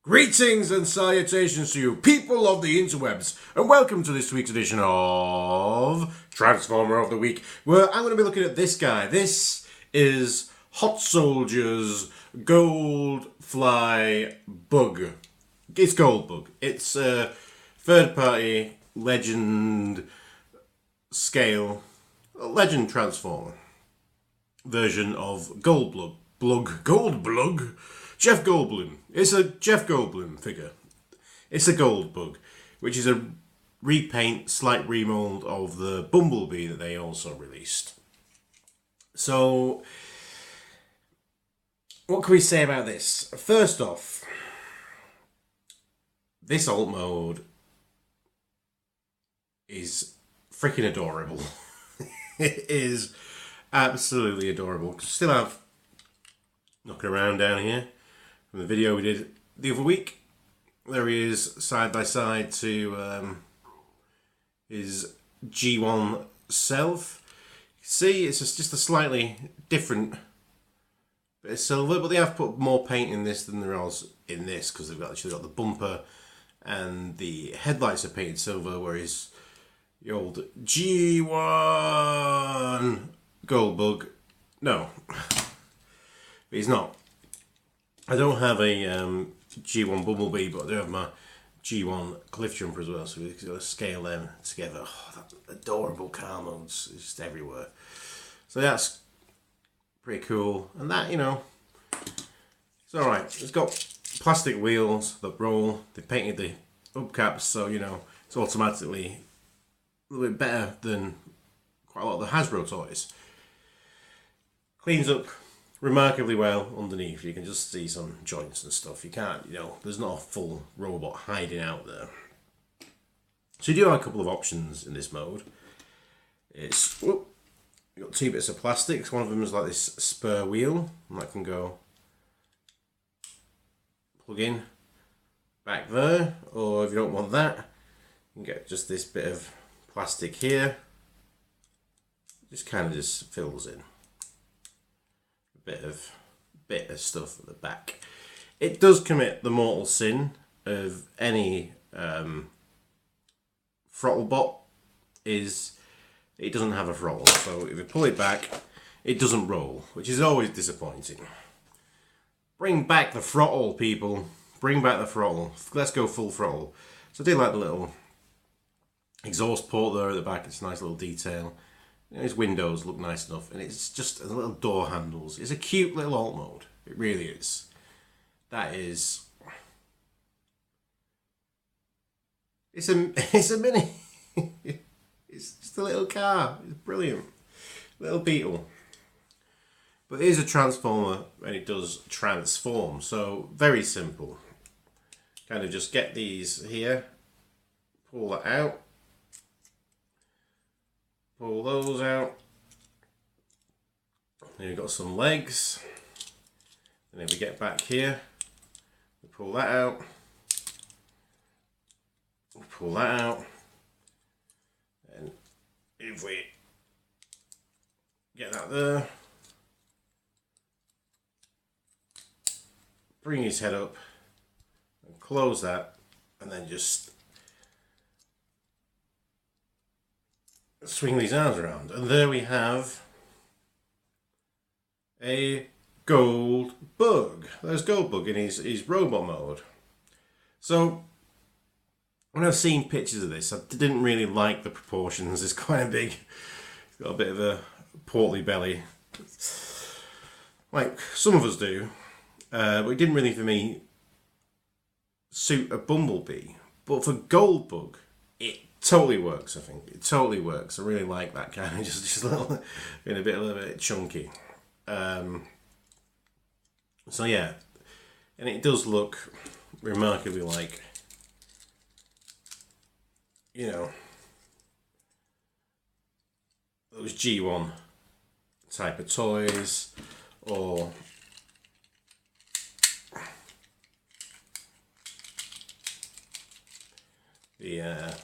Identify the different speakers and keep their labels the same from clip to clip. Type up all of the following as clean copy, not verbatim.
Speaker 1: Greetings and salutations to you, people of the interwebs, and welcome to this week's edition of Transformer of the Week, where I'm going to be looking at this guy. This is Hot Soldier's Goldfly Bug. It's Goldbug. It's a third-party legend scale, legend transformer version of Goldbug. Jeff Goldblum. It's a Jeff Goldblum figure. It's a Goldbug, which is a repaint, slight remold of the Bumblebee that they also released. So, what can we say about this? First off, this alt mode is freaking adorable. It is absolutely adorable. Still have knocking around down here from the video we did the other week. There he is side by side to his G1 self. See, it's just a slightly different bit of silver, but they have put more paint in this than there was in this because they've actually got the bumper and the headlights are painted silver, whereas the old G1 Goldbug, no, he's not. I don't have a G1 Bumblebee, but I do have my G1 Cliff Jumper as well, so we've got to scale them together. Oh, that adorable car modes is just everywhere. So that's pretty cool. And that, you know, it's alright. It's got plastic wheels that roll. They painted the hubcaps, so, you know, it's automatically a little bit better than quite a lot of the Hasbro toys. Cleans up remarkably well underneath. You can just see some joints and stuff. You can't, you know, there's not a full robot hiding out there. So you do have a couple of options in this mode. It's, you've got two bits of plastics. One of them is like this spur wheel, and that can go plug in back there, or if you don't want that, you can get just this bit of plastic here. Just kind of just fills in bit of stuff at the back. It does commit the mortal sin of any throttle bot is it doesn't have a throttle, so if you pull it back it doesn't roll, which is always disappointing. Bring back the throttle, people. Bring back the throttle. Let's go full throttle. So I do like the little exhaust port there at the back. It's a nice little detail. His windows look nice enough, and it's just a little door handles. It's a cute little alt mode. It really is. That is. It's a mini. It's just a little car. It's brilliant. Little Beetle. But it is a transformer, and it does transform. So very simple. Kind of just get these here. Pull that out. Pull those out. Then you've got some legs. And if we get back here, we pull that out. We pull that out. And if we get that there, bring his head up and close that, and then just swing these arms around, and there we have a Goldbug. There's Goldbug in his robot mode. So when I've seen pictures of this, I didn't really like the proportions. It's quite big. It's got a bit of a portly belly, like some of us do, but it didn't really, for me, suit a Bumblebee. But for Goldbug, it totally works. I think it totally works. I really like that kind of just a little, being a little bit chunky. So yeah, and it does look remarkably like, you know, those G1 type of toys, or the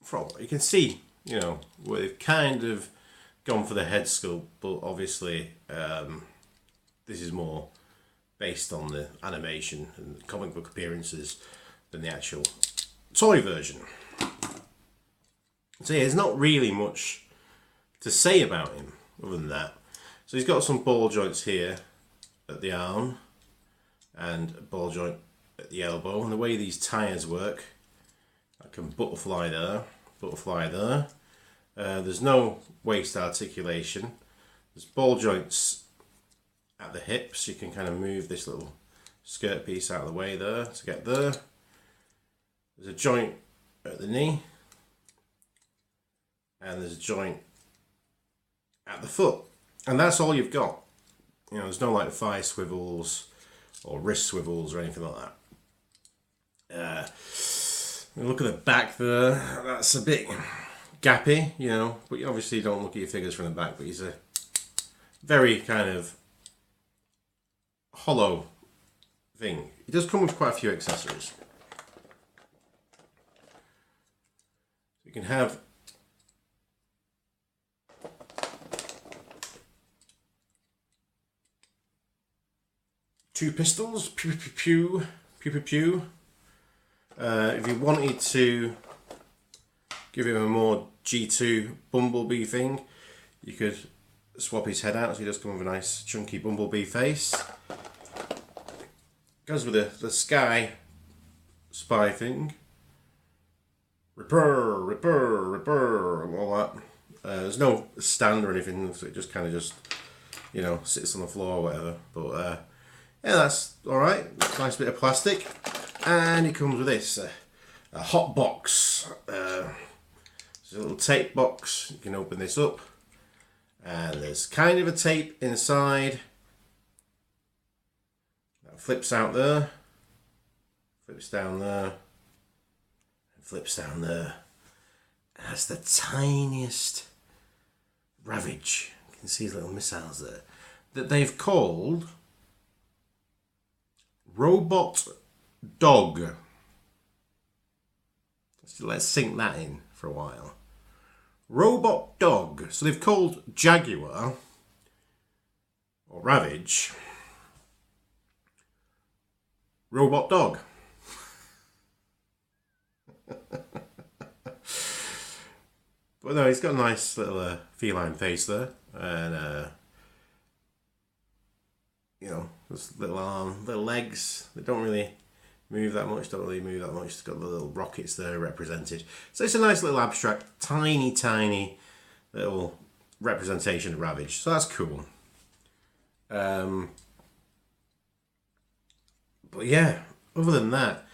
Speaker 1: throttle. You can see, you know, where they've kind of gone for the head sculpt, but obviously this is more based on the animation and comic book appearances than the actual toy version. So yeah, there's not really much to say about him other than that. So he's got some ball joints here at the arm and a ball joint at the elbow, and the way these tyres work, I can butterfly there, butterfly there. There's no waist articulation. There's ball joints at the hips. You can kind of move this little skirt piece out of the way there to get there. There's a joint at the knee, and there's a joint at the foot, and that's all you've got. You know, there's no like thigh swivels or wrist swivels or anything like that. Look at the back there. That's a bit gappy, you know, but you obviously don't look at your figures from the back, but he's a very kind of hollow thing. It does come with quite a few accessories. You can have two pistols, pew pew pew, pew pew pew. If you wanted to give him a more G2 Bumblebee thing, you could swap his head out so he does come with a nice chunky Bumblebee face. Goes with the Sky Spy thing. Repair, repair, repair, and all that. There's no stand or anything, so it just kind of you know, sits on the floor or whatever. But yeah, that's alright. Nice bit of plastic. And it comes with this, a hot box. There's a little tape box. You can open this up. And there's kind of a tape inside. That flips out there. Flips down there. And flips down there. And that's the tiniest Ravage. You can see his little missiles there. That they've called Robot Dog. Let's sink that in for a while. Robot Dog. So they've called Jaguar or Ravage Robot Dog. But no, he's got a nice little feline face there, and you know, this little arm, little legs. They don't really move that much. It's got the little rockets there represented. So it's a nice little abstract, tiny little representation of Ravage. So that's cool. But yeah, other than that,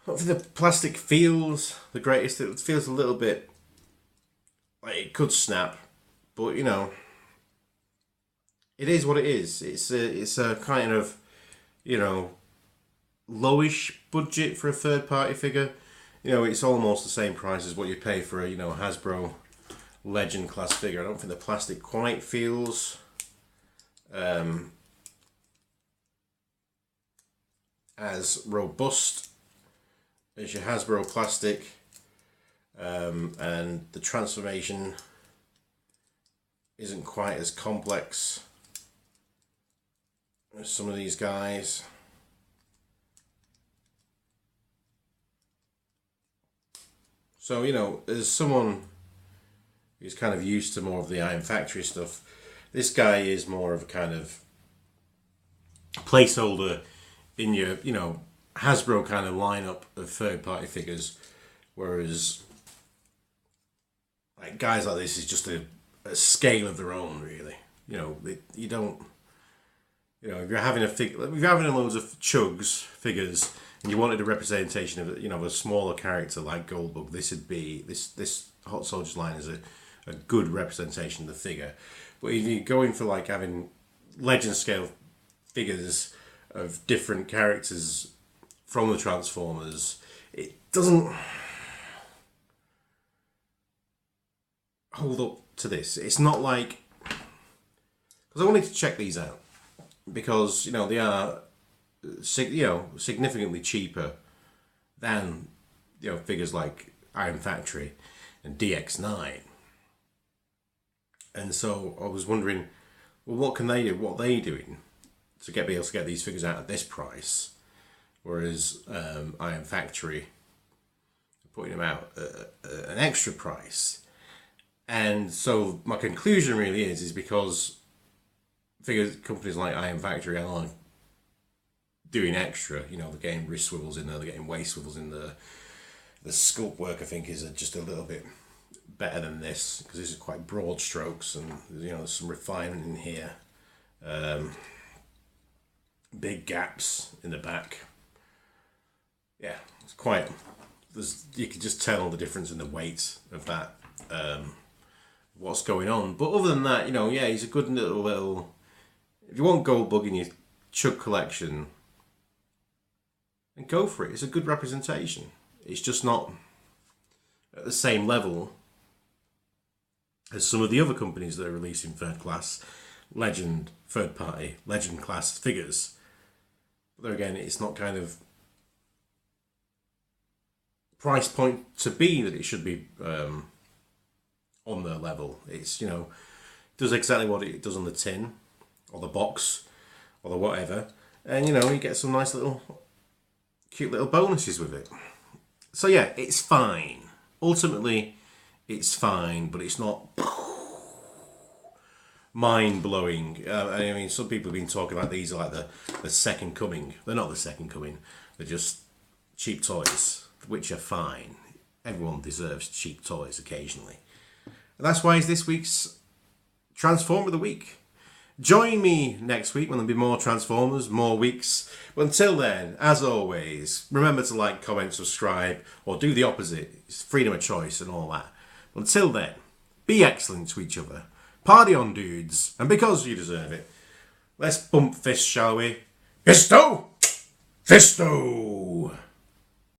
Speaker 1: I don't think the plastic feels the greatest. It feels a little bit like it could snap, but you know, it is what it is. It's a kind of, you know, lowish budget for a third party figure. You know, it's almost the same price as what you pay for a, you know, Hasbro Legend class figure. I don't think the plastic quite feels as robust as your Hasbro plastic, and the transformation isn't quite as complex as some of these guys. So, you know, as someone who's kind of used to more of the Iron Factory stuff, this guy is more of a kind of placeholder in your, you know, Hasbro kind of lineup of third-party figures, whereas like guys like this is just a scale of their own, really. You know, you don't, you know, if you're having if you're having loads of Chugs figures and you wanted a representation of, you know, a smaller character like Goldbug, this would be this Hot Soldiers line is a good representation of the figure. But if you're going for like having legend scale figures of different characters from the Transformers, it doesn't hold up to this. It's not like, because I wanted to check these out because, you know, they are, you know, significantly cheaper than, you know, figures like Iron Factory and DX9. And so I was wondering, well, what can they do? What are they doing to be able to get these figures out at this price? Whereas Iron Factory are putting them out at an extra price. And so my conclusion really is because companies like Iron Factory are doing extra. You know, they're getting wrist swivels in there, they're getting waist swivels in there. The sculpt work, I think, is just a little bit better than this, because this is quite broad strokes, and you know, there's some refinement in here. Big gaps in the back. Yeah, it's quite. You can just tell the difference in the weight of that. What's going on? But other than that, you know, yeah, he's a good little. If you want Goldbug in your Chug collection, then go for it. It's a good representation. It's just not at the same level as some of the other companies that are releasing third class legend class figures. But there again, it's not kind of price point to be that it should be on their level. It's, you know, does exactly what it does on the tin or the box or the whatever, and you know, you get some nice little cute little bonuses with it. So yeah, it's fine. Ultimately, it's fine, but it's not mind-blowing. I mean, some people have been talking about these are like the second coming. They're not the second coming. They're just cheap toys, which are fine. Everyone deserves cheap toys occasionally. And that's why it's this week's Transformer of the Week. Join me next week when there'll be more Transformers, more weeks. But until then, as always, remember to like, comment, subscribe, or do the opposite. It's freedom of choice and all that. But until then, be excellent to each other. Party on, dudes. And because you deserve it, let's bump fists, shall we? Fisto! Fisto!